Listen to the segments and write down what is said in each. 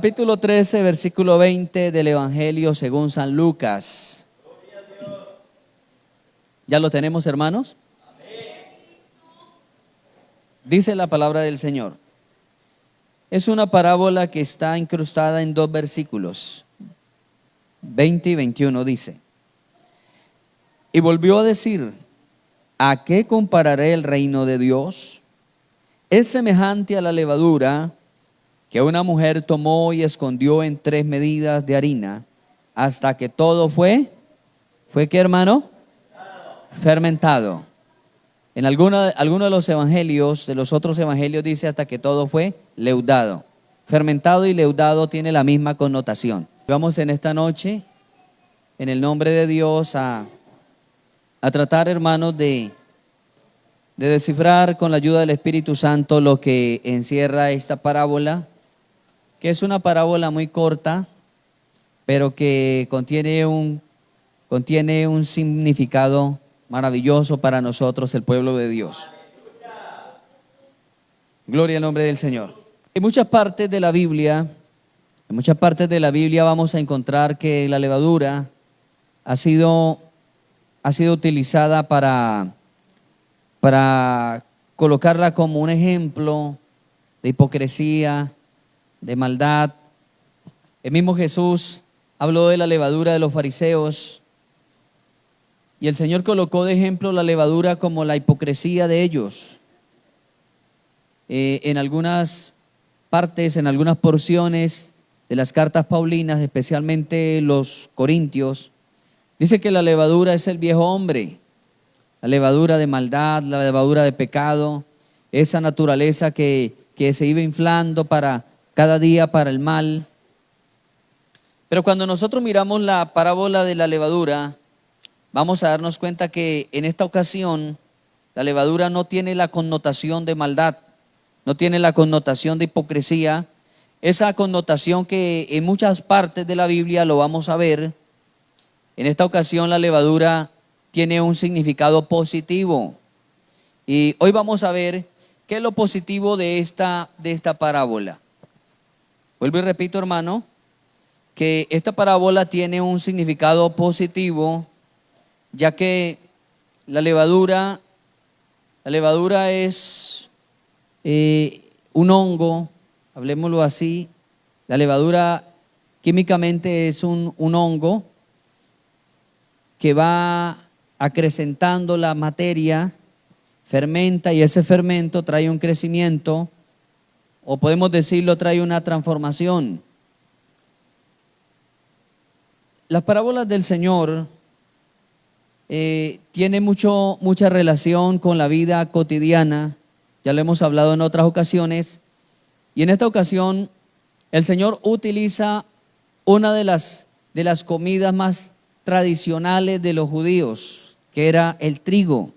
Capítulo 13, versículo 20 del Evangelio según San Lucas. ¿Ya lo tenemos, hermanos? Dice la palabra del Señor. Es una parábola que está incrustada en dos versículos, 20 y 21 dice. Y volvió a decir, ¿a qué compararé el reino de Dios? Es semejante a la levadura que una mujer tomó y escondió en 3 medidas de harina, hasta que todo ¿fue qué, hermano? Fermentado. En alguno de los evangelios, de los otros evangelios, dice hasta que todo fue leudado. Fermentado y leudado tiene la misma connotación. Vamos en esta noche, en el nombre de Dios, a tratar, hermanos, de descifrar con la ayuda del Espíritu Santo lo que encierra esta parábola, que es una parábola muy corta, pero que contiene un significado maravilloso para nosotros, el pueblo de Dios. Gloria al nombre del Señor. En muchas partes de la Biblia vamos a encontrar que la levadura ha sido utilizada para colocarla como un ejemplo de hipocresía, de maldad. El mismo Jesús habló de la levadura de los fariseos y el Señor colocó de ejemplo la levadura como la hipocresía de ellos. En algunas partes, en algunas porciones de las cartas paulinas, especialmente los Corintios, dice que la levadura es el viejo hombre, la levadura de maldad, la levadura de pecado, esa naturaleza que se iba inflando para cada día para el mal. Pero cuando nosotros miramos la parábola de la levadura, vamos a darnos cuenta que en esta ocasión la levadura no tiene la connotación de maldad, no tiene la connotación de hipocresía, esa connotación que en muchas partes de la Biblia lo vamos a ver. En esta ocasión la levadura tiene un significado positivo. Y hoy vamos a ver qué es lo positivo de esta parábola. Vuelvo y repito, hermano, que esta parábola tiene un significado positivo, ya que la levadura es un hongo, hablemoslo así. La levadura químicamente es un hongo que va acrecentando la materia, fermenta, y ese fermento trae un crecimiento, o podemos decirlo, trae una transformación. Las parábolas del Señor tienen mucha relación con la vida cotidiana, ya lo hemos hablado en otras ocasiones, y en esta ocasión el Señor utiliza una de las comidas más tradicionales de los judíos, que era el trigo.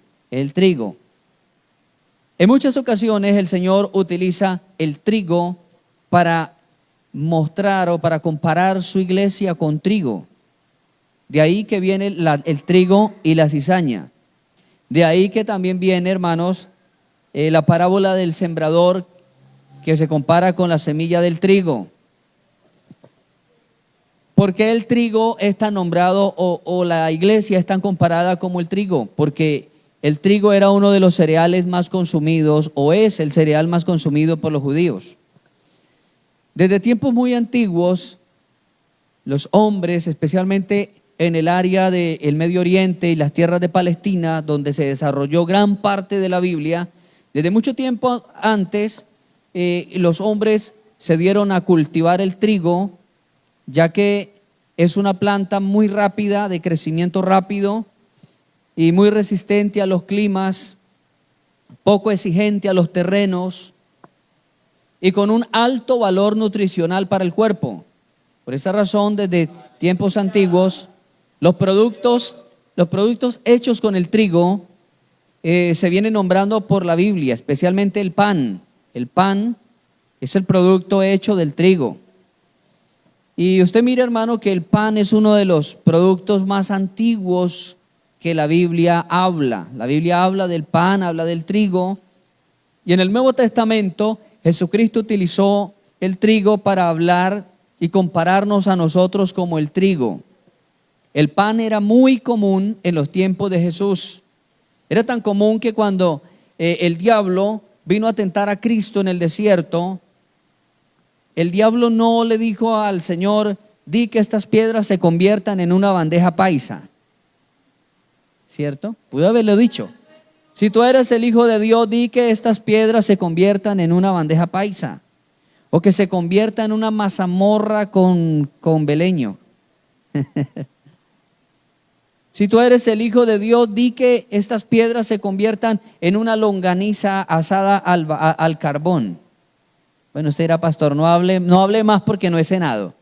En muchas ocasiones el Señor utiliza el trigo para mostrar o para comparar su iglesia con trigo. De ahí que viene el trigo y la cizaña. De ahí que también viene, hermanos, la parábola del sembrador, que se compara con la semilla del trigo. ¿Por qué el trigo es tan nombrado o la iglesia es tan comparada como el trigo? Porque el trigo era uno de los cereales más consumidos, o es el cereal más consumido por los judíos. Desde tiempos muy antiguos, los hombres, especialmente en el área del Medio Oriente y las tierras de Palestina, donde se desarrolló gran parte de la Biblia, desde mucho tiempo antes, los hombres se dieron a cultivar el trigo, ya que es una planta muy rápida, de crecimiento rápido y muy resistente a los climas, poco exigente a los terrenos y con un alto valor nutricional para el cuerpo. Por esa razón, desde tiempos antiguos, los productos hechos con el trigo se vienen nombrando por la Biblia, especialmente el pan. El pan es el producto hecho del trigo. Y usted mira, hermano, que el pan es uno de los productos más antiguos que la Biblia habla. La Biblia habla del pan, habla del trigo. Y en el Nuevo Testamento, Jesucristo utilizó el trigo para hablar y compararnos a nosotros como el trigo. El pan era muy común en los tiempos de Jesús. Era tan común que cuando el diablo vino a tentar a Cristo en el desierto, el diablo no le dijo al Señor: di que estas piedras se conviertan en una bandeja paisa. ¿Cierto? Pudo haberlo dicho. Si tú eres el Hijo de Dios, di que estas piedras se conviertan en una bandeja paisa. O que se convierta en una mazamorra con beleño. Si tú eres el Hijo de Dios, di que estas piedras se conviertan en una longaniza asada al carbón. Bueno, usted dirá: pastor, no hable más porque no he cenado.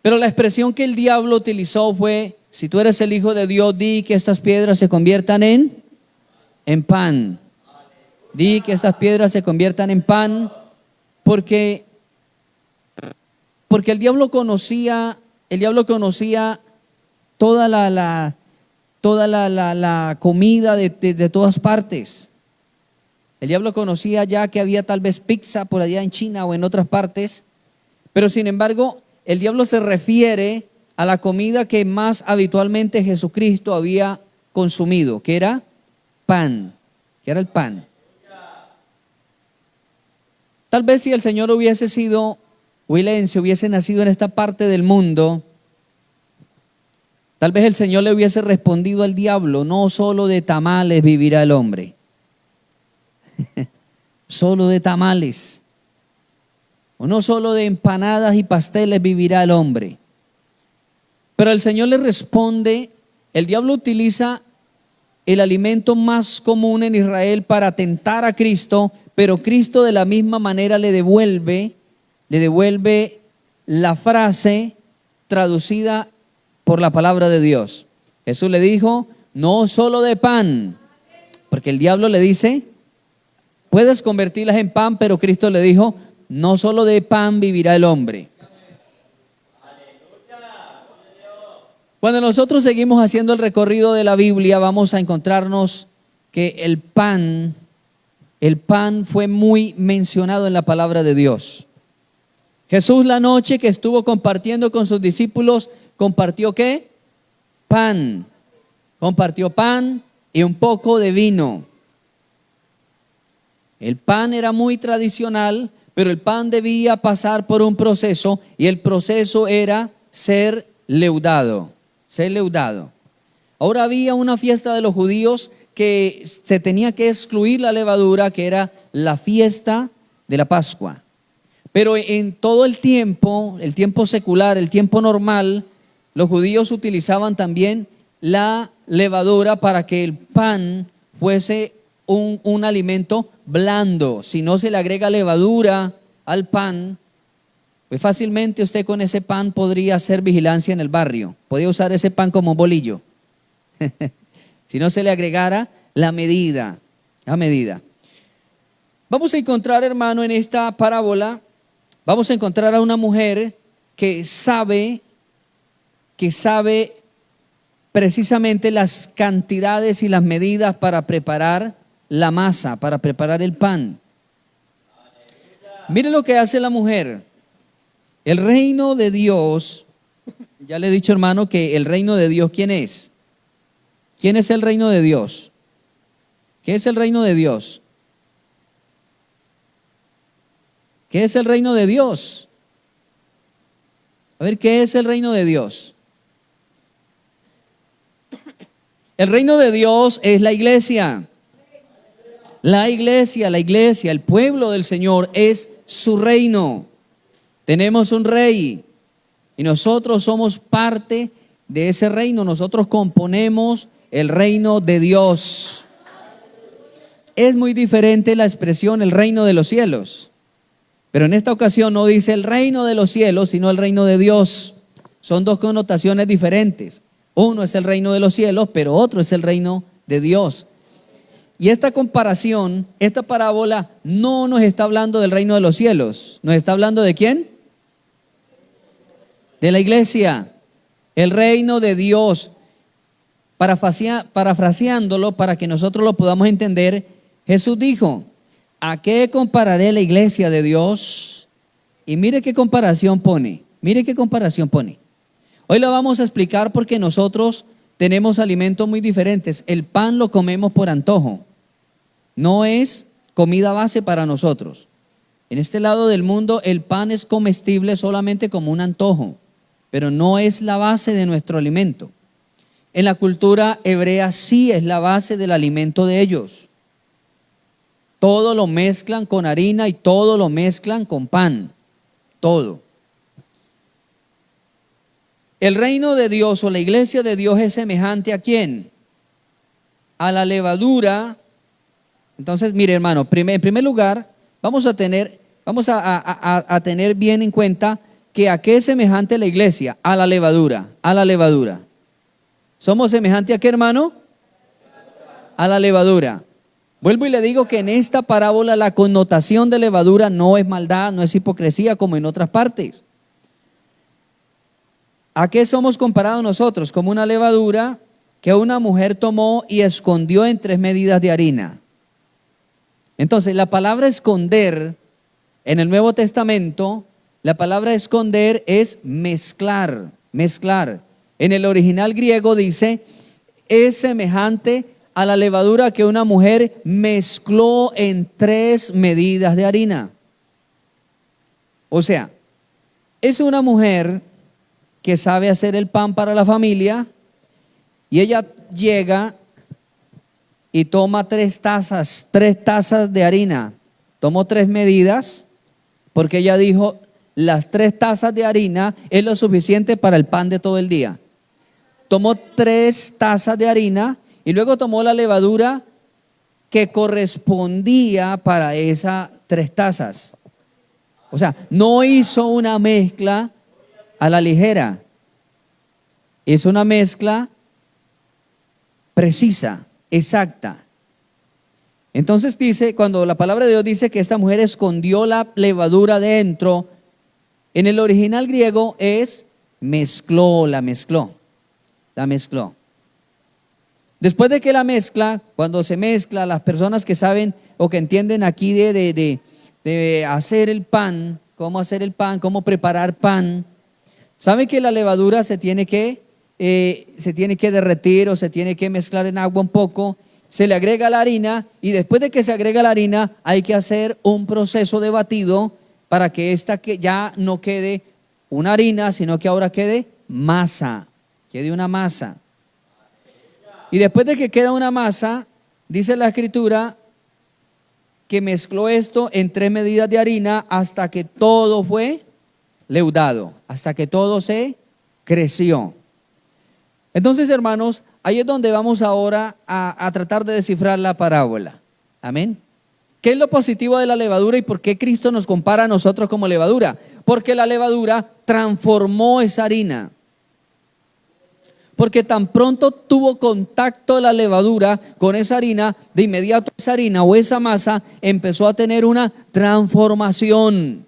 Pero la expresión que el diablo utilizó fue: si tú eres el Hijo de Dios, di que estas piedras se conviertan en pan. Di que estas piedras se conviertan en pan, porque el diablo conocía toda la comida de todas partes. El diablo conocía ya que había tal vez pizza por allá en China o en otras partes, pero sin embargo el diablo se refiere a la comida que más habitualmente Jesucristo había consumido, que era pan, que era el pan. Tal vez si el Señor hubiese nacido en esta parte del mundo, tal vez el Señor le hubiese respondido al diablo: no solo de tamales vivirá el hombre. Solo de tamales. O no solo de empanadas y pasteles vivirá el hombre. Pero el Señor le responde. El diablo utiliza el alimento más común en Israel para tentar a Cristo, pero Cristo de la misma manera le devuelve la frase traducida por la palabra de Dios. Jesús le dijo: no solo de pan, porque el diablo le dice: puedes convertirlas en pan, pero Cristo le dijo: no solo de pan vivirá el hombre. Cuando nosotros seguimos haciendo el recorrido de la Biblia, vamos a encontrarnos que el pan fue muy mencionado en la palabra de Dios. Jesús, la noche que estuvo compartiendo con sus discípulos, ¿compartió qué? Pan. Compartió pan y un poco de vino. El pan era muy tradicional, pero el pan debía pasar por un proceso, y el proceso era ser leudado. Ahora había una fiesta de los judíos que se tenía que excluir la levadura, que era la fiesta de la Pascua. Pero en todo el tiempo secular, el tiempo normal, los judíos utilizaban también la levadura para que el pan fuese un alimento blando. Si no se le agrega levadura al pan, pues fácilmente usted con ese pan podría hacer vigilancia en el barrio. Podría usar ese pan como un bolillo. Si no se le agregara la medida. Vamos a encontrar, hermano, en esta parábola, vamos a encontrar a una mujer que sabe precisamente las cantidades y las medidas para preparar la masa, para preparar el pan. Mire lo que hace la mujer. El reino de Dios, ya le he dicho, hermano, que el reino de Dios, ¿quién es? ¿Quién es el reino de Dios? ¿Qué es el reino de Dios? ¿Qué es el reino de Dios? A ver, ¿qué es el reino de Dios? El reino de Dios es la iglesia. La iglesia, el pueblo del Señor es su reino. Tenemos un rey y nosotros somos parte de ese reino. Nosotros componemos el reino de Dios. Es muy diferente la expresión el reino de los cielos, pero en esta ocasión no dice el reino de los cielos, sino el reino de Dios. Son dos connotaciones diferentes. Uno es el reino de los cielos, pero otro es el reino de Dios. Y esta comparación, esta parábola no nos está hablando del reino de los cielos. ¿Nos está hablando de quién? De la iglesia, el reino de Dios. Parafraseándolo para que nosotros lo podamos entender, Jesús dijo: ¿A qué compararé la iglesia de Dios? Y mire qué comparación pone. Mire qué comparación pone. Hoy la vamos a explicar porque nosotros tenemos alimentos muy diferentes. El pan lo comemos por antojo. No es comida base para nosotros. En este lado del mundo el pan es comestible solamente como un antojo, pero no es la base de nuestro alimento. En la cultura hebrea sí es la base del alimento de ellos. Todo lo mezclan con harina y todo lo mezclan con pan. Todo. El reino de Dios o la iglesia de Dios es semejante ¿a quién? A la levadura. Entonces, mire hermano, en primer lugar, vamos a tener bien en cuenta que a qué es semejante la iglesia, a la levadura, a la levadura. ¿Somos semejante a qué, hermano? A la levadura. Vuelvo y le digo que en esta parábola la connotación de levadura no es maldad, no es hipocresía como en otras partes. ¿A qué somos comparados nosotros? Como una levadura que una mujer tomó y escondió en 3 medidas de harina. Entonces, la palabra esconder en el Nuevo Testamento, la palabra esconder es mezclar, mezclar. En el original griego dice, es semejante a la levadura que una mujer mezcló en 3 medidas de harina. O sea, es una mujer que sabe hacer el pan para la familia y ella llega y toma 3 tazas de harina. Tomó 3 medidas porque ella dijo, las 3 tazas de harina es lo suficiente para el pan de todo el día. Tomó 3 tazas de harina y luego tomó la levadura que correspondía para esas 3 tazas. O sea, no hizo una mezcla a la ligera. Es una mezcla precisa, exacta. Entonces dice, cuando la palabra de Dios dice que esta mujer escondió la levadura dentro, en el original griego es mezcló, la mezcló. Después de que la mezcla, cuando se mezcla, las personas que saben o que entienden aquí de hacer el pan, cómo preparar pan, saben que la levadura se tiene que derretir o se tiene que mezclar en agua un poco, se le agrega la harina y después de que se agrega la harina hay que hacer un proceso de batido para que esta que ya no quede una harina, sino que ahora quede masa, quede una masa. Y después de que queda una masa, dice la escritura que mezcló esto en 3 medidas de harina hasta que todo fue leudado, hasta que todo se creció. Entonces, hermanos, ahí es donde vamos ahora a tratar de descifrar la parábola. Amén. ¿Qué es lo positivo de la levadura y por qué Cristo nos compara a nosotros como levadura? Porque la levadura transformó esa harina. Porque tan pronto tuvo contacto la levadura con esa harina, de inmediato esa harina o esa masa empezó a tener una transformación.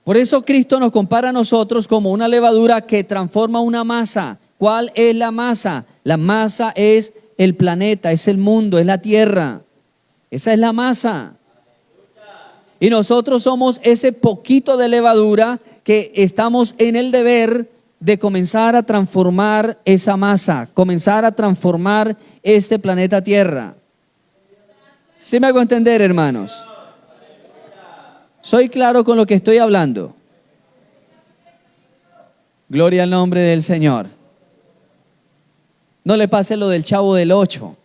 Por eso Cristo nos compara a nosotros como una levadura que transforma una masa. ¿Cuál es la masa? La masa es el planeta, es el mundo, es la tierra. Esa es la masa. Y nosotros somos ese poquito de levadura que estamos en el deber de comenzar a transformar esa masa, comenzar a transformar este planeta Tierra. ¿Sí me hago entender, hermanos? ¿Soy claro con lo que estoy hablando? Gloria al nombre del Señor. No le pase lo del Chavo del 8.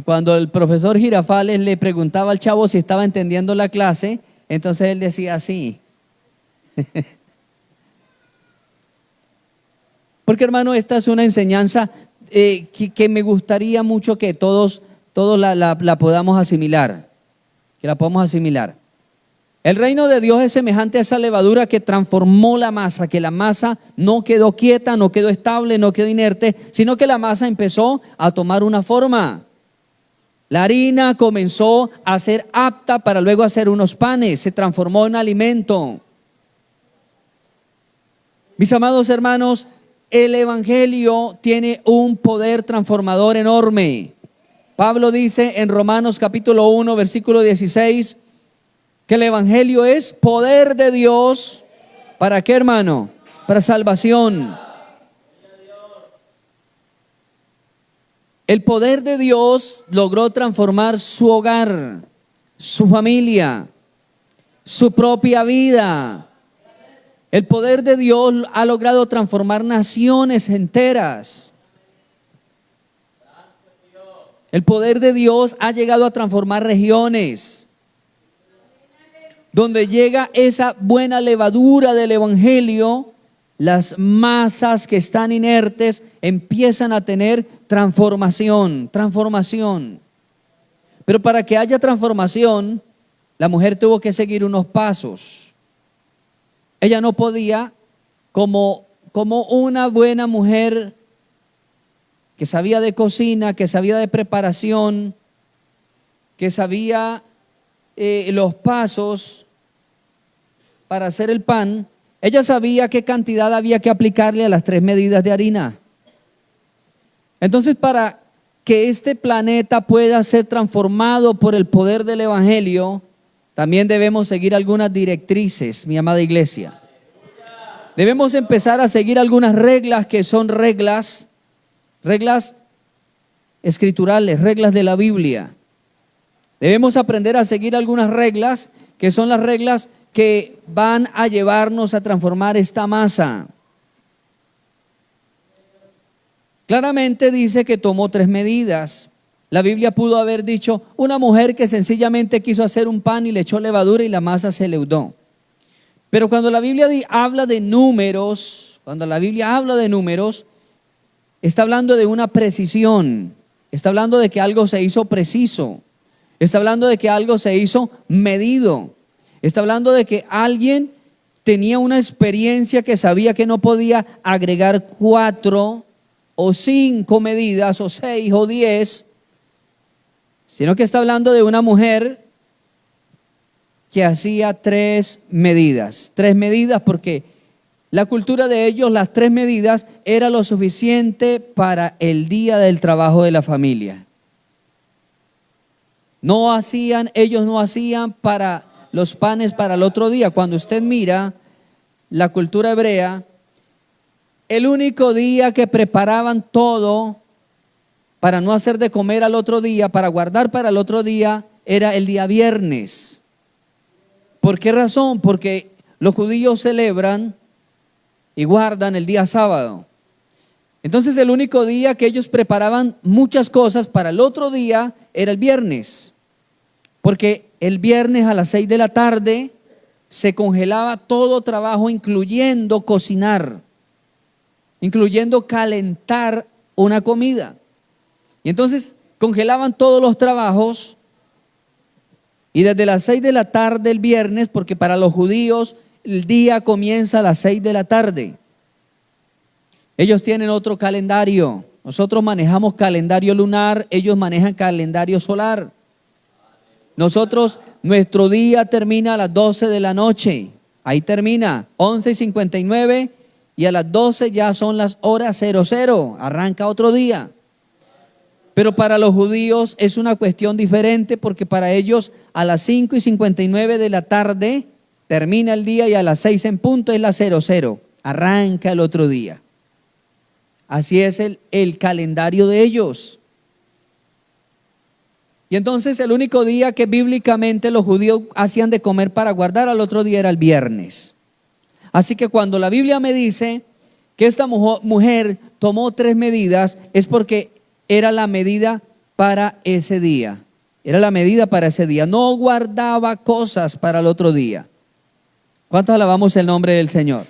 Cuando el profesor Girafales le preguntaba al chavo si estaba entendiendo la clase, entonces él decía así. Porque, hermano, esta es una enseñanza que me gustaría mucho que todos la podamos asimilar. Que la podamos asimilar. El reino de Dios es semejante a esa levadura que transformó la masa, que la masa no quedó quieta, no quedó estable, no quedó inerte, sino que la masa empezó a tomar una forma. La harina comenzó a ser apta para luego hacer unos panes, se transformó en alimento. Mis amados hermanos, el evangelio tiene un poder transformador enorme. Pablo dice en Romanos capítulo 1, versículo 16, que el evangelio es poder de Dios. ¿Para qué, hermano? Para salvación. El poder de Dios logró transformar su hogar, su familia, su propia vida. El poder de Dios ha logrado transformar naciones enteras. El poder de Dios ha llegado a transformar regiones. Donde llega esa buena levadura del evangelio, las masas que están inertes empiezan a tener transformación. Pero para que haya transformación, la mujer tuvo que seguir unos pasos. Ella no podía, como una buena mujer que sabía de cocina, que sabía de preparación, que sabía los pasos para hacer el pan, ella sabía qué cantidad había que aplicarle a las 3 medidas de harina. Entonces, para que este planeta pueda ser transformado por el poder del evangelio, también debemos seguir algunas directrices, mi amada iglesia. Debemos empezar a seguir algunas reglas que son reglas escriturales, reglas de la Biblia. Debemos aprender a seguir algunas reglas que son las reglas que van a llevarnos a transformar esta masa. Claramente dice que tomó 3 medidas. La Biblia pudo haber dicho una mujer que sencillamente quiso hacer un pan y le echó levadura y la masa se leudó. Pero cuando la Biblia habla de números, está hablando de una precisión, está hablando de que algo se hizo preciso, está hablando de que algo se hizo medido, está hablando de que alguien tenía una experiencia que sabía que no podía agregar 4 o 5 medidas o 6 o 10, sino que está hablando de una mujer que hacía 3 medidas. 3 medidas porque la cultura de ellos, las 3 medidas, era lo suficiente para el día del trabajo de la familia. Ellos no hacían para los panes para el otro día. Cuando usted mira la cultura hebrea, el único día que preparaban todo para no hacer de comer al otro día, para guardar para el otro día, era el día viernes. ¿Por qué razón? Porque los judíos celebran y guardan el día sábado. Entonces el único día que ellos preparaban muchas cosas para el otro día era el viernes. Porque el viernes a las 6 de la tarde se congelaba todo trabajo, incluyendo cocinar, incluyendo calentar una comida. Y entonces congelaban todos los trabajos y desde las 6 de la tarde el viernes, porque para los judíos el día comienza a las 6 de la tarde. Ellos tienen otro calendario. Nosotros manejamos calendario lunar, ellos manejan calendario solar. Nuestro día termina a las 12 de la noche. Ahí termina, 11:59 y a las 12 ya son las horas 00. Arranca otro día. Pero para los judíos es una cuestión diferente porque para ellos a las 5:59 de la tarde termina el día y a las 6 en punto es la 00. Arranca el otro día. Así es el calendario de ellos. Y entonces el único día que bíblicamente los judíos hacían de comer para guardar al otro día era el viernes. Así que cuando la Biblia me dice que esta mujer tomó 3 medidas, es porque era la medida para ese día. Era la medida para ese día. No guardaba cosas para el otro día. ¿Cuántos alabamos el nombre del Señor?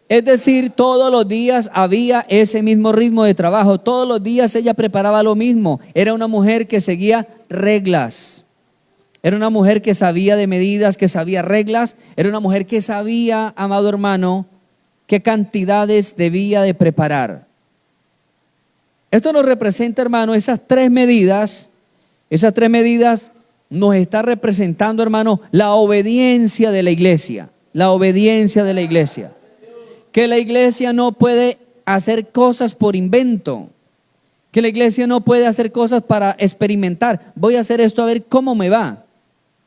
Es decir, todos los días había ese mismo ritmo de trabajo. Todos los días ella preparaba lo mismo. Era una mujer que seguía reglas. Era una mujer que sabía de medidas, que sabía reglas. Era una mujer que sabía, amado hermano, qué cantidades debía de preparar. Esto nos representa, hermano, esas 3 medidas. Esas 3 medidas nos está representando, hermano, la obediencia de la iglesia. La obediencia de la iglesia. Que la iglesia no puede hacer cosas por invento. Que la iglesia no puede hacer cosas para experimentar. Voy a hacer esto a ver cómo me va.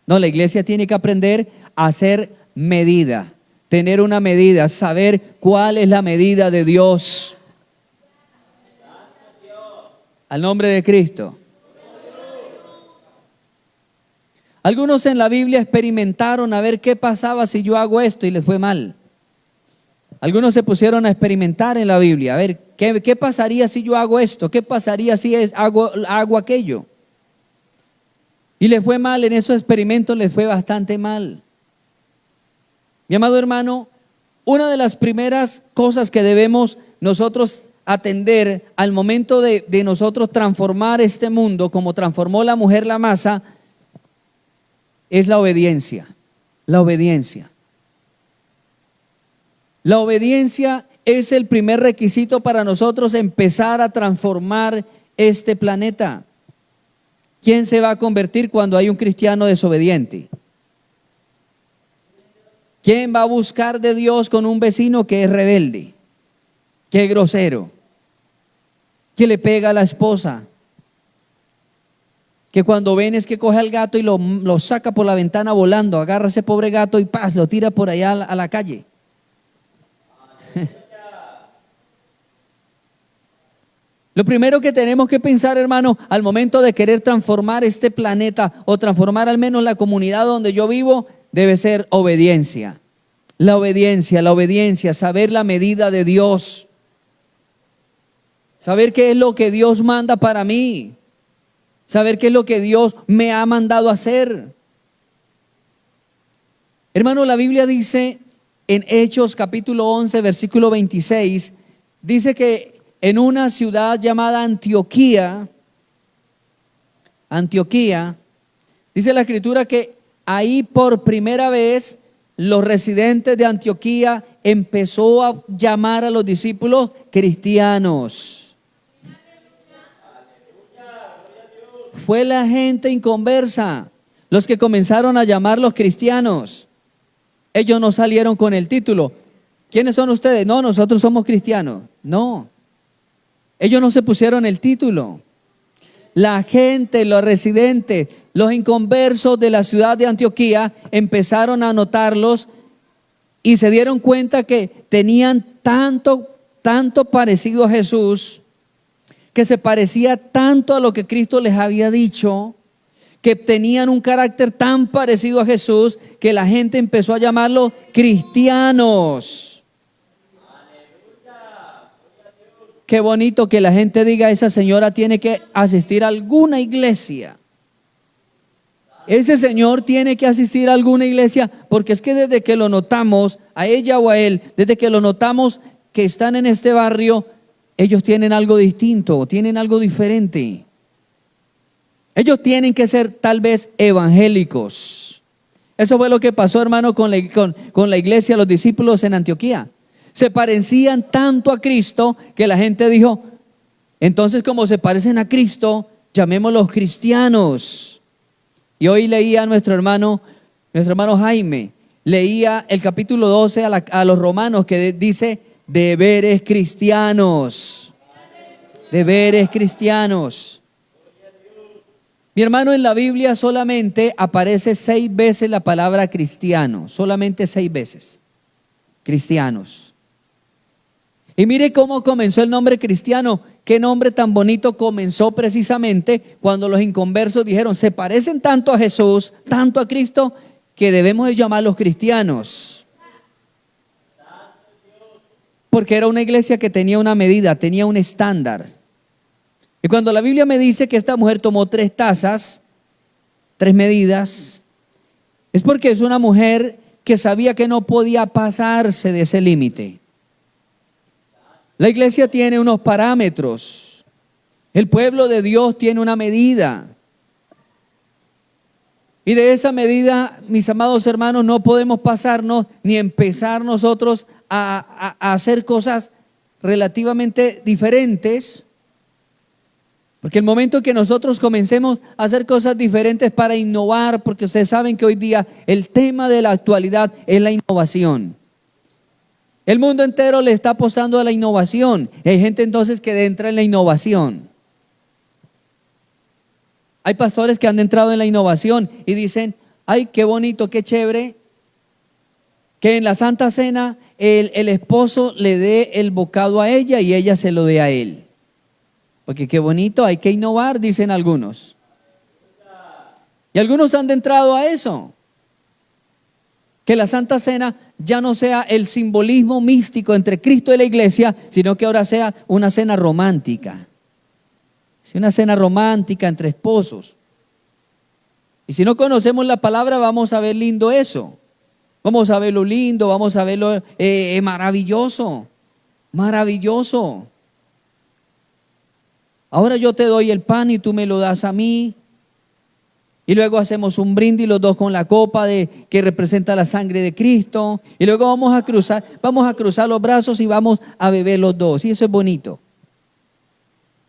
No, la iglesia tiene que aprender a hacer medida, tener una medida, saber cuál es la medida de Dios. Al nombre de Cristo. Algunos en la Biblia experimentaron a ver qué pasaba si yo hago esto y les fue mal. Algunos se pusieron a experimentar en la Biblia, a ver, ¿qué pasaría si yo hago esto? ¿Qué pasaría si hago aquello? Y les fue mal, en esos experimentos les fue bastante mal. Mi amado hermano, una de las primeras cosas que debemos nosotros atender al momento de nosotros transformar este mundo, como transformó la mujer la masa, es la obediencia. La obediencia. La obediencia es el primer requisito para nosotros empezar a transformar este planeta. ¿Quién se va a convertir cuando hay un cristiano desobediente? ¿Quién va a buscar de Dios con un vecino que es rebelde, que es grosero, que le pega a la esposa, que cuando ven es que coge al gato y lo saca por la ventana volando, agarra a ese pobre gato y ¡paz!, lo tira por allá a la calle? Lo primero que tenemos que pensar, hermano, al momento de querer transformar este planeta o transformar al menos la comunidad donde yo vivo, debe ser obediencia. La obediencia, saber la medida de Dios. Saber qué es lo que Dios manda para mí. Saber qué es lo que Dios me ha mandado a hacer. Hermano, la Biblia dice en Hechos capítulo 11, versículo 26, dice que en una ciudad llamada Antioquía, dice la Escritura que ahí por primera vez los residentes de Antioquía empezó a llamar a los discípulos cristianos. Fue la gente inconversa los que comenzaron a llamarlos cristianos. Ellos no salieron con el título. ¿Quiénes son ustedes? No, nosotros somos cristianos. No. Ellos no se pusieron el título. La gente, los residentes, los inconversos de la ciudad de Antioquía empezaron a notarlos y se dieron cuenta que tenían tanto parecido a Jesús, que se parecía tanto a lo que Cristo les había dicho, que tenían un carácter tan parecido a Jesús, que la gente empezó a llamarlos cristianos. Qué bonito que la gente diga, esa señora tiene que asistir a alguna iglesia. Ese señor tiene que asistir a alguna iglesia, porque es que desde que lo notamos, a ella o a él, desde que lo notamos que están en este barrio, ellos tienen algo distinto, tienen algo diferente. Ellos tienen que ser tal vez evangélicos. Eso fue lo que pasó, hermano, con la iglesia, los discípulos en Antioquía. Se parecían tanto a Cristo que la gente dijo, entonces como se parecen a Cristo, llamémoslos cristianos. Y hoy leía a nuestro hermano Jaime, leía el capítulo 12 a los romanos que dice deberes cristianos. Deberes cristianos. Mi hermano, en la Biblia solamente aparece 6 veces la palabra cristiano, solamente 6 veces. Cristianos. Y mire cómo comenzó el nombre cristiano. Qué nombre tan bonito comenzó precisamente cuando los inconversos dijeron, se parecen tanto a Jesús, tanto a Cristo, que debemos de llamarlos cristianos. Porque era una iglesia que tenía una medida, tenía un estándar. Y cuando la Biblia me dice que esta mujer tomó 3 tazas, 3 medidas, es porque es una mujer que sabía que no podía pasarse de ese límite. La iglesia tiene unos parámetros. El pueblo de Dios tiene una medida. Y de esa medida, mis amados hermanos, no podemos pasarnos ni empezar nosotros a hacer cosas relativamente diferentes. Porque el momento que nosotros comencemos a hacer cosas diferentes para innovar, porque ustedes saben que hoy día el tema de la actualidad es la innovación. El mundo entero le está apostando a la innovación. Y hay gente entonces que entra en la innovación. Hay pastores que han entrado en la innovación y dicen, ay, qué bonito, qué chévere, que en la Santa Cena el esposo le dé el bocado a ella y ella se lo dé a él. Porque qué bonito, hay que innovar, dicen algunos. Y algunos han entrado a eso. Que la Santa Cena ya no sea el simbolismo místico entre Cristo y la iglesia, sino que ahora sea una cena romántica. Es una cena romántica entre esposos. Y si no conocemos la palabra, vamos a ver lindo eso. Vamos a verlo lindo, vamos a verlo maravilloso. Maravilloso. Ahora yo te doy el pan y tú me lo das a mí. Y luego hacemos un brindis los dos con la copa que representa la sangre de Cristo. Y luego vamos a cruzar los brazos y vamos a beber los dos. Y eso es bonito.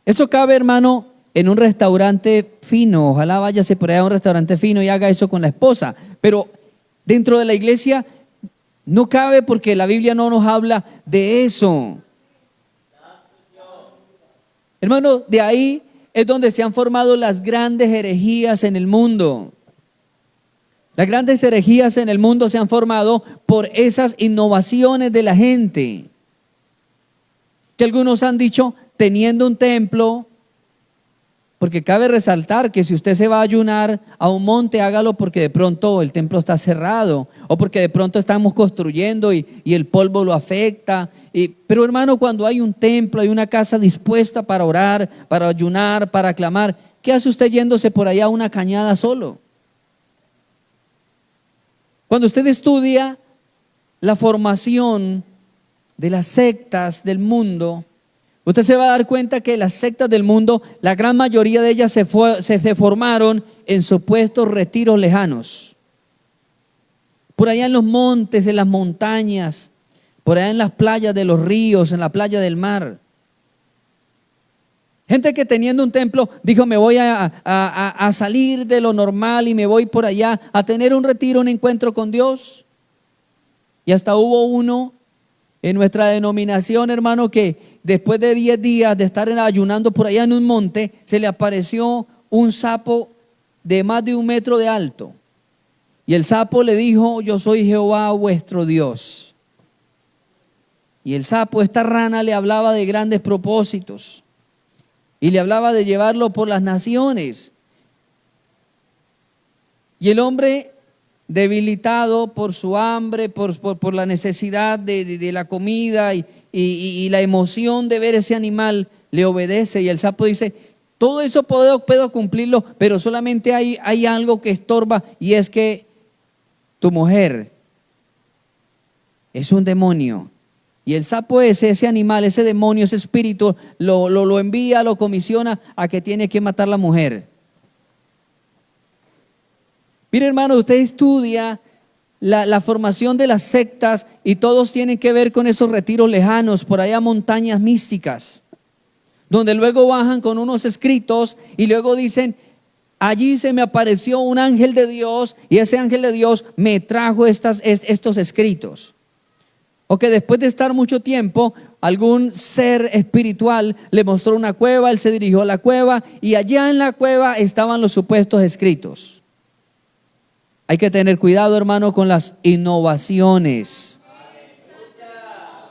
Eso cabe, hermano, en un restaurante fino. Ojalá váyase por allá a un restaurante fino y haga eso con la esposa. Pero dentro de la iglesia no cabe porque la Biblia no nos habla de eso. Hermano, de ahí es donde se han formado las grandes herejías en el mundo. Las grandes herejías en el mundo se han formado por esas innovaciones de la gente. Que algunos han dicho, teniendo un templo, porque cabe resaltar que si usted se va a ayunar a un monte, hágalo porque de pronto el templo está cerrado, o porque de pronto estamos construyendo y el polvo lo afecta. Pero hermano, cuando hay un templo, hay una casa dispuesta para orar, para ayunar, para clamar, ¿qué hace usted yéndose por allá a una cañada solo? Cuando usted estudia la formación de las sectas del mundo, usted se va a dar cuenta que las sectas del mundo, la gran mayoría de ellas se formaron en supuestos retiros lejanos. Por allá en los montes, en las montañas, por allá en las playas de los ríos, en la playa del mar. Gente que teniendo un templo dijo, me voy a salir de lo normal y me voy por allá a tener un retiro, un encuentro con Dios. Y hasta hubo uno en nuestra denominación, hermano, que después de 10 días de estar ayunando por allá en un monte, se le apareció un sapo de más de 1 metro de alto. Y el sapo le dijo, yo soy Jehová vuestro Dios. Y el sapo, esta rana, le hablaba de grandes propósitos. Y le hablaba de llevarlo por las naciones. Y el hombre, debilitado por su hambre, por la necesidad de la comida y la emoción de ver ese animal, le obedece. Y el sapo dice, todo eso puedo cumplirlo, pero solamente hay algo que estorba, y es que tu mujer es un demonio. Y el sapo ese animal, ese demonio, ese espíritu, lo envía, lo comisiona a que tiene que matar a la mujer. Mire, hermano, usted estudia la formación de las sectas y todos tienen que ver con esos retiros lejanos, por allá montañas místicas, donde luego bajan con unos escritos y luego dicen, allí se me apareció un ángel de Dios y ese ángel de Dios me trajo estos escritos. O que después de estar mucho tiempo, algún ser espiritual le mostró una cueva, él se dirigió a la cueva y allá en la cueva estaban los supuestos escritos. Hay que tener cuidado, hermano, con las innovaciones.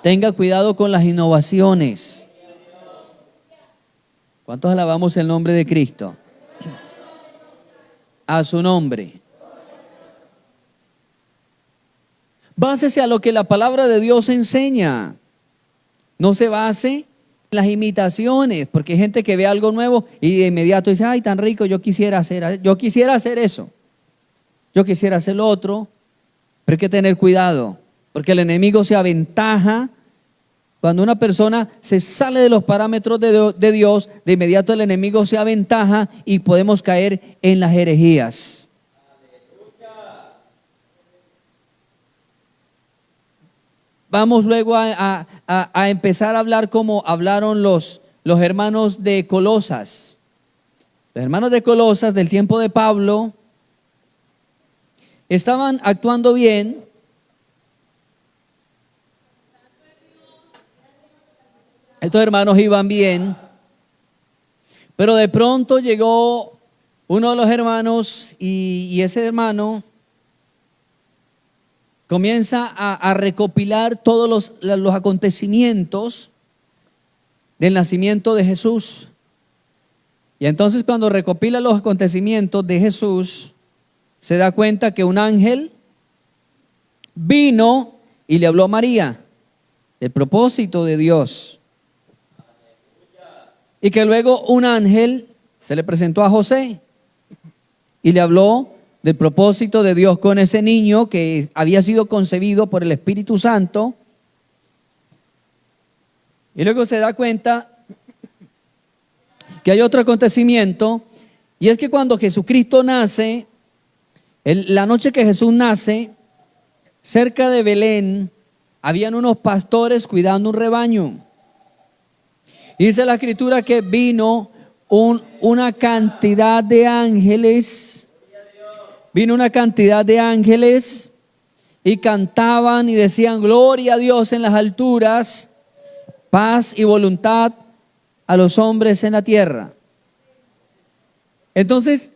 Tenga cuidado con las innovaciones. ¿Cuántos alabamos el nombre de Cristo? A su nombre. Básese a lo que la palabra de Dios enseña. No se base en las imitaciones, porque hay gente que ve algo nuevo y de inmediato dice, ay, tan rico, yo quisiera hacer eso. Yo quisiera hacer lo otro, pero hay que tener cuidado, porque el enemigo se aventaja. Cuando una persona se sale de los parámetros de Dios, de inmediato el enemigo se aventaja y podemos caer en las herejías. Vamos luego a empezar a hablar como hablaron los hermanos de Colosas. Los hermanos de Colosas del tiempo de Pablo estaban actuando bien. Estos hermanos iban bien, pero de pronto llegó uno de los hermanos y ese hermano comienza a recopilar todos los acontecimientos del nacimiento de Jesús. Y entonces cuando recopila los acontecimientos de Jesús, se da cuenta que un ángel vino y le habló a María del propósito de Dios. Y que luego un ángel se le presentó a José y le habló del propósito de Dios con ese niño que había sido concebido por el Espíritu Santo. Y luego se da cuenta que hay otro acontecimiento, y es que cuando Jesucristo nace, la noche que Jesús nace, cerca de Belén, habían unos pastores cuidando un rebaño. Y dice la Escritura que vino una cantidad de ángeles, y cantaban y decían: gloria a Dios en las alturas, paz y voluntad a los hombres en la tierra. Entonces,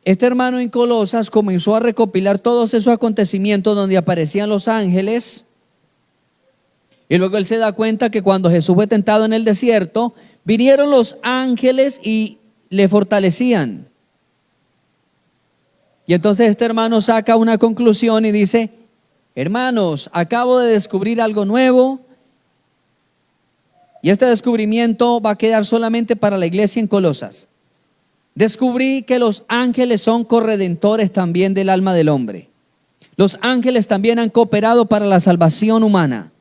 este hermano en Colosas comenzó a recopilar todos esos acontecimientos donde aparecían los ángeles, y luego él se da cuenta que cuando Jesús fue tentado en el desierto, vinieron los ángeles y le fortalecían. Y entonces este hermano saca una conclusión y dice: hermanos, acabo de descubrir algo nuevo, y este descubrimiento va a quedar solamente para la iglesia en Colosas. Descubrí que los ángeles son corredentores también del alma del hombre. Los ángeles también han cooperado para la salvación humana.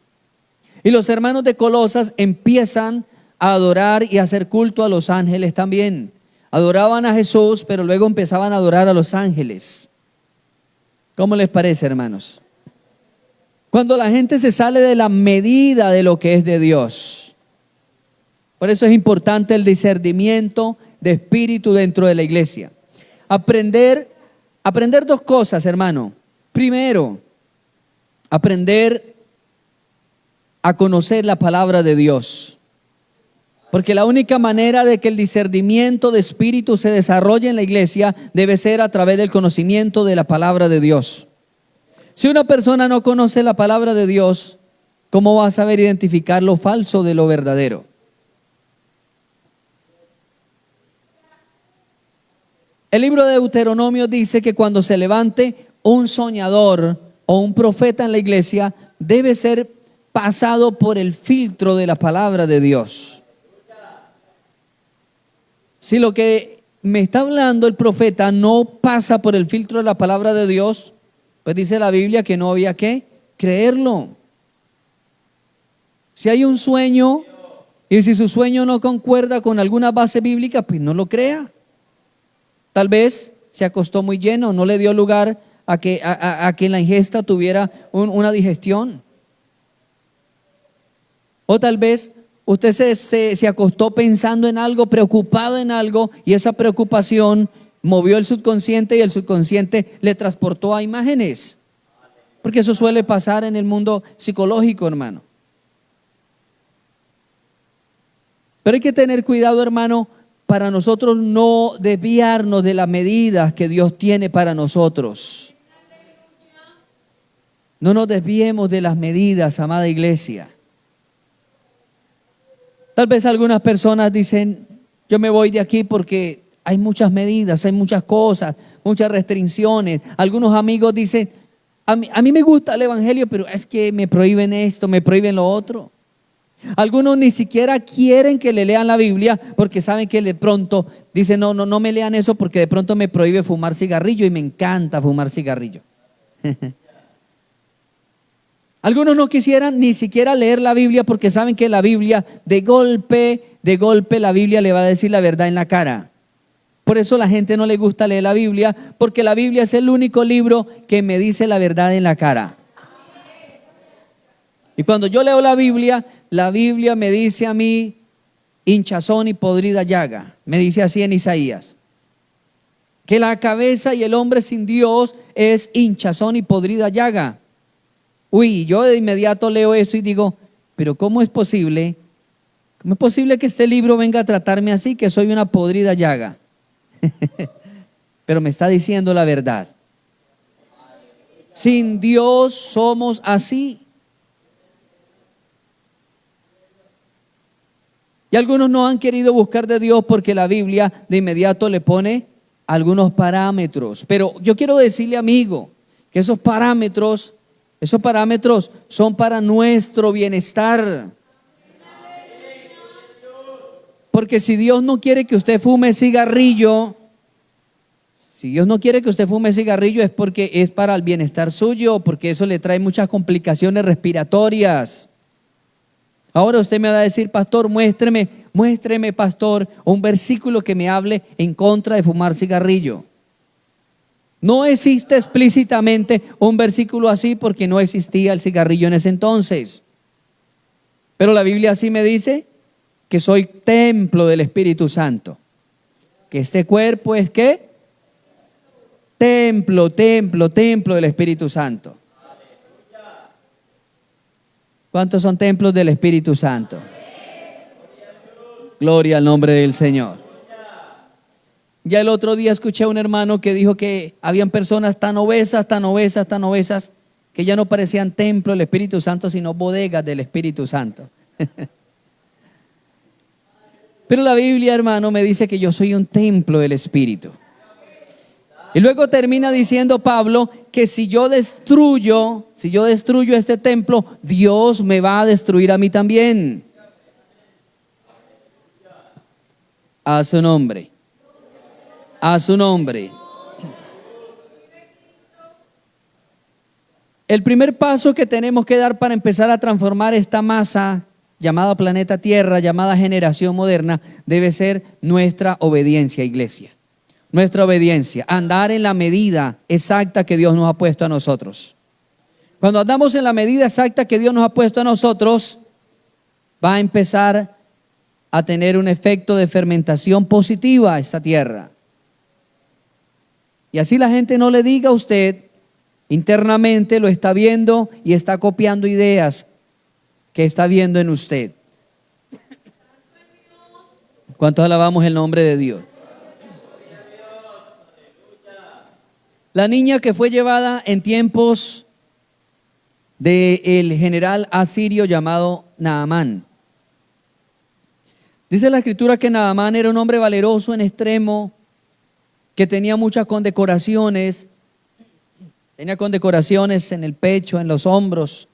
Y los hermanos de Colosas empiezan a adorar y a hacer culto a los ángeles también. Adoraban a Jesús, pero luego empezaban a adorar a los ángeles. ¿Cómo les parece, hermanos? Cuando la gente se sale de la medida de lo que es de Dios. Por eso es importante el discernimiento de espíritu dentro de la iglesia. Aprender dos cosas, hermano. Primero, aprender a conocer la palabra de Dios. Porque la única manera de que el discernimiento de espíritu se desarrolle en la iglesia debe ser a través del conocimiento de la palabra de Dios. Si una persona no conoce la palabra de Dios, ¿cómo va a saber identificar lo falso de lo verdadero? El libro de Deuteronomio dice que cuando se levante un soñador o un profeta en la iglesia, debe ser pasado por el filtro de la palabra de Dios. Si lo que me está hablando el profeta no pasa por el filtro de la palabra de Dios, pues dice la Biblia que no había que creerlo. Si hay un sueño y si su sueño no concuerda con alguna base bíblica, pues no lo crea. Tal vez se acostó muy lleno, no le dio lugar a que la ingesta tuviera una digestión. O tal vez usted se acostó pensando en algo, preocupado en algo, y esa preocupación movió el subconsciente y el subconsciente le transportó a imágenes. Porque eso suele pasar en el mundo psicológico, hermano. Pero hay que tener cuidado, hermano, para nosotros no desviarnos de las medidas que Dios tiene para nosotros. No nos desviemos de las medidas, amada iglesia. Tal vez algunas personas dicen: yo me voy de aquí porque hay muchas medidas, hay muchas cosas, muchas restricciones. Algunos amigos dicen: a mí me gusta el evangelio, pero es que me prohíben esto, me prohíben lo otro. Algunos ni siquiera quieren que le lean la Biblia porque saben que de pronto dicen: no me lean eso porque de pronto me prohíbe fumar cigarrillo y me encanta fumar cigarrillo. Algunos no quisieran ni siquiera leer la Biblia porque saben que la Biblia de golpe la Biblia le va a decir la verdad en la cara. Por eso la gente no le gusta leer la Biblia, porque la Biblia es el único libro que me dice la verdad en la cara. Y cuando yo leo la Biblia me dice a mí: hinchazón y podrida llaga. Me dice así en Isaías, que la cabeza y el hombre sin Dios es hinchazón y podrida llaga. Uy, yo de inmediato leo eso y digo: pero ¿cómo es posible? ¿Cómo es posible que este libro venga a tratarme así, que soy una podrida llaga? Pero me está diciendo la verdad. Sin Dios somos así. Y algunos no han querido buscar de Dios porque la Biblia de inmediato le pone algunos parámetros. Pero yo quiero decirle, amigo, que esos parámetros son para nuestro bienestar. Porque si Dios no quiere que usted fume cigarrillo, es porque es para el bienestar suyo, porque eso le trae muchas complicaciones respiratorias. Ahora usted me va a decir, pastor, muéstreme, pastor, un versículo que me hable en contra de fumar cigarrillo. No existe explícitamente un versículo así porque no existía el cigarrillo en ese entonces. Pero la Biblia sí me dice que soy templo del Espíritu Santo. Que este cuerpo es ¿qué? Templo del Espíritu Santo. ¿Cuántos son templos del Espíritu Santo? Gloria al nombre del Señor. Ya el otro día escuché a un hermano que dijo que habían personas tan obesas, que ya no parecían templo del Espíritu Santo, sino bodegas del Espíritu Santo. Pero la Biblia, hermano, me dice que yo soy un templo del Espíritu. Y luego termina diciendo Pablo que si yo destruyo este templo, Dios me va a destruir a mí también. A su nombre. A su nombre. El primer paso que tenemos que dar para empezar a transformar esta masa llamada planeta Tierra, llamada generación moderna, debe ser nuestra obediencia, iglesia. Nuestra obediencia, andar en la medida exacta que Dios nos ha puesto a nosotros. Cuando andamos en la medida exacta que Dios nos ha puesto a nosotros, va a empezar a tener un efecto de fermentación positiva a esta tierra. Y así la gente no le diga a usted, internamente lo está viendo y está copiando ideas que está viendo en usted. ¿Cuántos alabamos el nombre de Dios? La niña que fue llevada en tiempos del general asirio llamado Naamán. Dice la Escritura que Naamán era un hombre valeroso en extremo, que tenía muchas condecoraciones. Tenía condecoraciones en el pecho, en los hombros,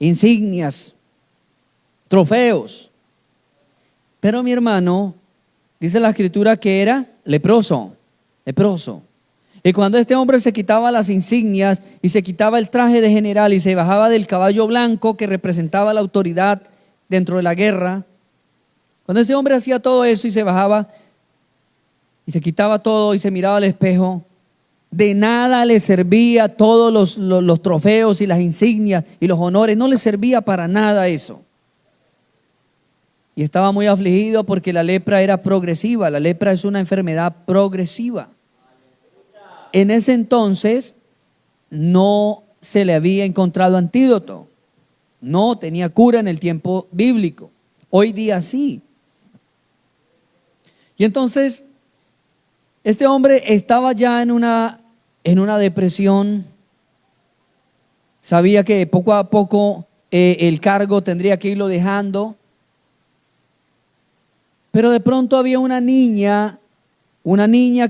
insignias, trofeos. Pero mi hermano, dice la Escritura que era leproso. Y cuando este hombre se quitaba las insignias y se quitaba el traje de general y se bajaba del caballo blanco que representaba la autoridad dentro de la guerra, cuando ese hombre hacía todo eso y se bajaba y se quitaba todo y se miraba al espejo, de nada le servía todos los trofeos y las insignias y los honores, no le servía para nada eso. Y estaba muy afligido porque la lepra era progresiva, la lepra es una enfermedad progresiva. En ese entonces no se le había encontrado antídoto, no tenía cura en el tiempo bíblico, hoy día sí. Y entonces este hombre estaba ya en una depresión, sabía que poco a poco el cargo tendría que irlo dejando, pero de pronto había una niña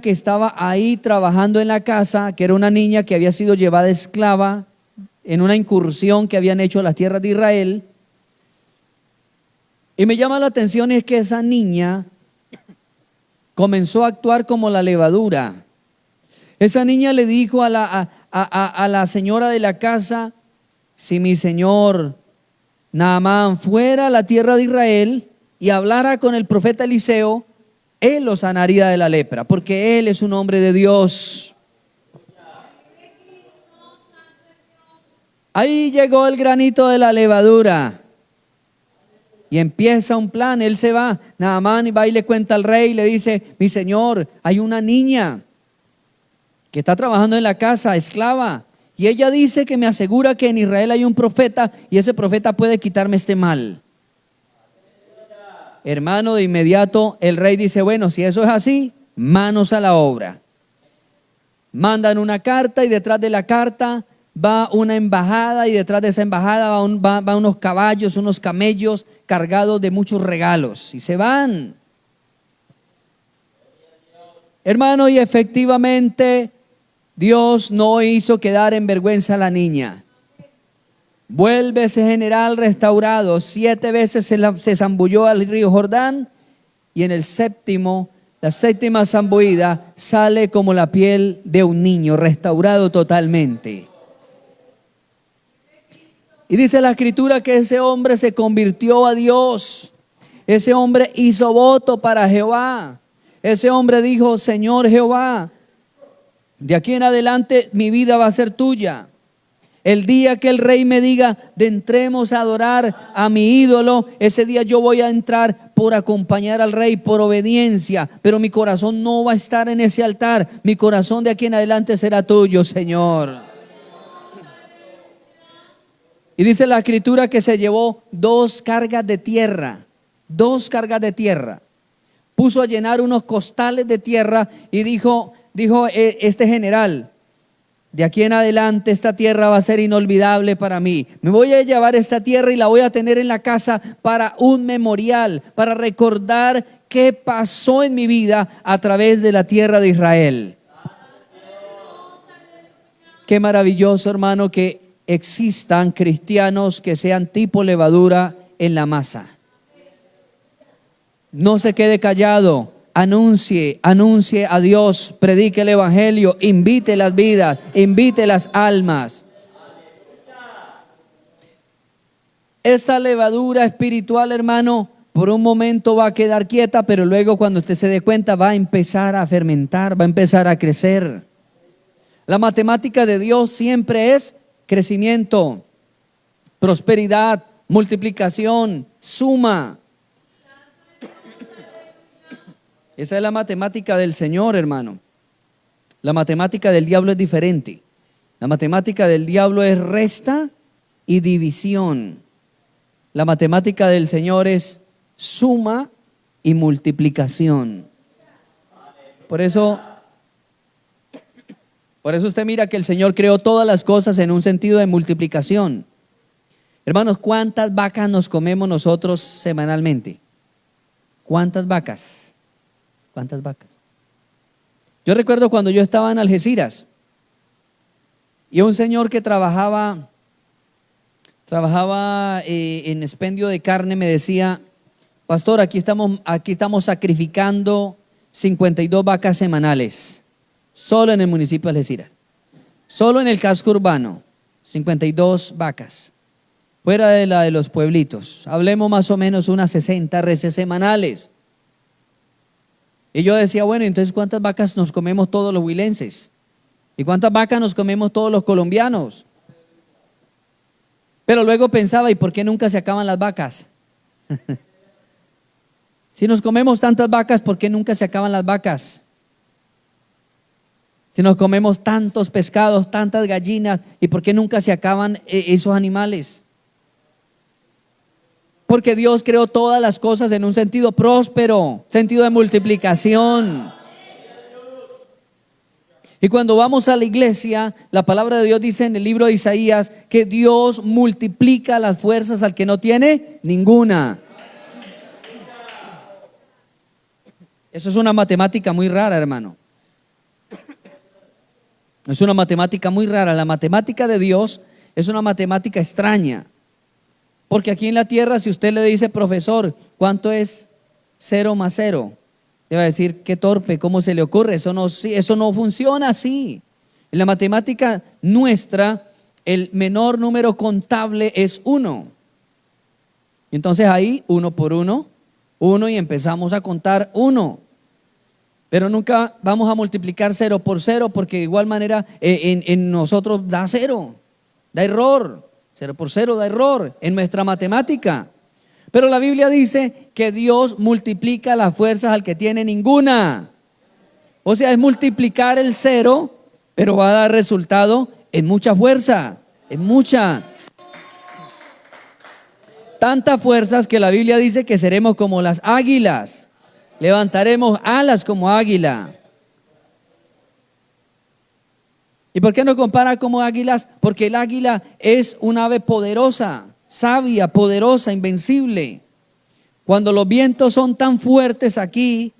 que estaba ahí trabajando en la casa, que era una niña que había sido llevada esclava en una incursión que habían hecho a las tierras de Israel. Y me llama la atención es que esa niña comenzó a actuar como la levadura. Esa niña le dijo a la señora de la casa, si mi señor Naamán fuera a la tierra de Israel y hablara con el profeta Eliseo, él lo sanaría de la lepra, porque él es un hombre de Dios. Ahí llegó el granito de la levadura. Y empieza un plan, él se va, Naamán va y le cuenta al rey, le dice, mi señor, hay una niña que está trabajando en la casa, esclava, y ella dice que me asegura que en Israel hay un profeta y ese profeta puede quitarme este mal. Hermano, de inmediato el rey dice, bueno, si eso es así, manos a la obra. Mandan una carta y detrás de la carta va una embajada y detrás de esa embajada va unos caballos, unos camellos cargados de muchos regalos y se van. Hermano, y efectivamente Dios no hizo quedar en vergüenza a la niña. Vuelve ese general restaurado, 7 veces se zambulló al río Jordán y en la séptima zambullida sale como la piel de un niño, restaurado totalmente. Y dice la Escritura que ese hombre se convirtió a Dios. Ese hombre hizo voto para Jehová. Ese hombre dijo: Señor Jehová, de aquí en adelante mi vida va a ser tuya. El día que el rey me diga de entremos a adorar a mi ídolo, ese día yo voy a entrar por acompañar al rey, por obediencia, pero mi corazón no va a estar en ese altar. Mi corazón de aquí en adelante será tuyo, Señor. Y dice la Escritura que se llevó 2 cargas de tierra, 2 cargas de tierra. Puso a llenar unos costales de tierra y dijo este general: de aquí en adelante esta tierra va a ser inolvidable para mí. Me voy a llevar esta tierra y la voy a tener en la casa para un memorial, para recordar qué pasó en mi vida a través de la tierra de Israel. Qué maravilloso, hermano, que existan cristianos que sean tipo levadura en la masa. No se quede callado. Anuncie a Dios, predique el evangelio, invite las vidas, invite las almas. Esta levadura espiritual, hermano, por un momento va a quedar quieta, pero luego cuando usted se dé cuenta va a empezar a fermentar, va a empezar a crecer. La matemática de Dios siempre es crecimiento, prosperidad, multiplicación, suma. Esa es la matemática del Señor, hermano. La matemática del diablo es diferente. La matemática del diablo es resta y división. La matemática del Señor es suma y multiplicación. Por eso usted mira que el Señor creó todas las cosas en un sentido de multiplicación. Hermanos, ¿cuántas vacas nos comemos nosotros semanalmente? ¿Cuántas vacas? ¿Cuántas vacas? Yo recuerdo cuando yo estaba en Algeciras y un señor que trabajaba en expendio de carne me decía: pastor, aquí estamos sacrificando 52 vacas semanales, solo en el municipio de Algeciras, solo en el casco urbano, 52 vacas, fuera de la de los pueblitos, hablemos más o menos unas 60 reses semanales. Y yo decía: bueno, entonces ¿cuántas vacas nos comemos todos los huilenses? ¿Y cuántas vacas nos comemos todos los colombianos? Pero luego pensaba: ¿y por qué nunca se acaban las vacas? Si nos comemos tantas vacas, ¿por qué nunca se acaban las vacas? Si nos comemos tantos pescados, tantas gallinas, ¿y por qué nunca se acaban esos animales? Porque Dios creó todas las cosas en un sentido próspero, sentido de multiplicación. Y cuando vamos a la iglesia, la palabra de Dios dice en el libro de Isaías que Dios multiplica las fuerzas al que no tiene ninguna. Eso es una matemática muy rara, hermano. Es una matemática muy rara. La matemática de Dios es una matemática extraña. Porque aquí en la tierra, si usted le dice: profesor, ¿cuánto es 0 más 0? Le va a decir: qué torpe, ¿cómo se le ocurre? Eso no funciona así. En la matemática nuestra, el menor número contable es 1. Entonces ahí 1 por 1, 1 y empezamos a contar 1. Pero nunca vamos a multiplicar 0 por 0 porque de igual manera en nosotros da 0, da error. 0 por 0 da error en nuestra matemática. Pero la Biblia dice que Dios multiplica las fuerzas al que tiene ninguna. O sea, es multiplicar el 0, pero va a dar resultado en mucha fuerza, en mucha. Tantas fuerzas que la Biblia dice que seremos como las águilas. Levantaremos alas como águila. ¿Y por qué nos compara como águilas? Porque el águila es un ave poderosa, sabia, poderosa, invencible. Cuando los vientos son tan fuertes aquí,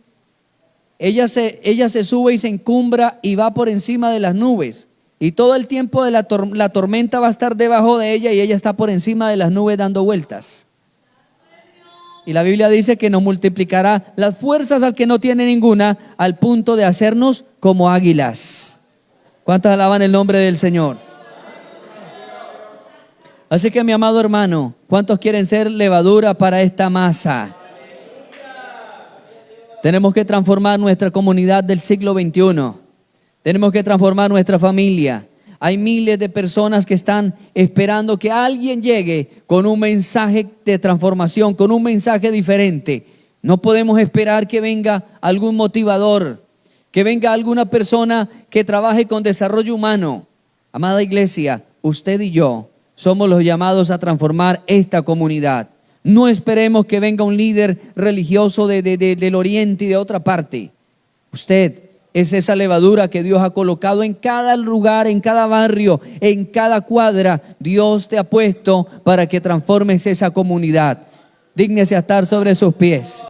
ella se sube y se encumbra y va por encima de las nubes. Y todo el tiempo de la tormenta va a estar debajo de ella y ella está por encima de las nubes dando vueltas. Y la Biblia dice que nos multiplicará las fuerzas al que no tiene ninguna, al punto de hacernos como águilas. ¿Cuántos alaban el nombre del Señor? Así que mi amado hermano, ¿cuántos quieren ser levadura para esta masa? Tenemos que transformar nuestra comunidad del siglo XXI. Tenemos que transformar nuestra familia. Hay miles de personas que están esperando que alguien llegue con un mensaje de transformación, con un mensaje diferente. No podemos esperar que venga algún motivador, que venga alguna persona que trabaje con desarrollo humano. Amada iglesia, usted y yo somos los llamados a transformar esta comunidad. No esperemos que venga un líder religioso del oriente y de otra parte. Usted es esa levadura que Dios ha colocado en cada lugar, en cada barrio, en cada cuadra. Dios te ha puesto para que transformes esa comunidad. Dígnese a estar sobre sus pies.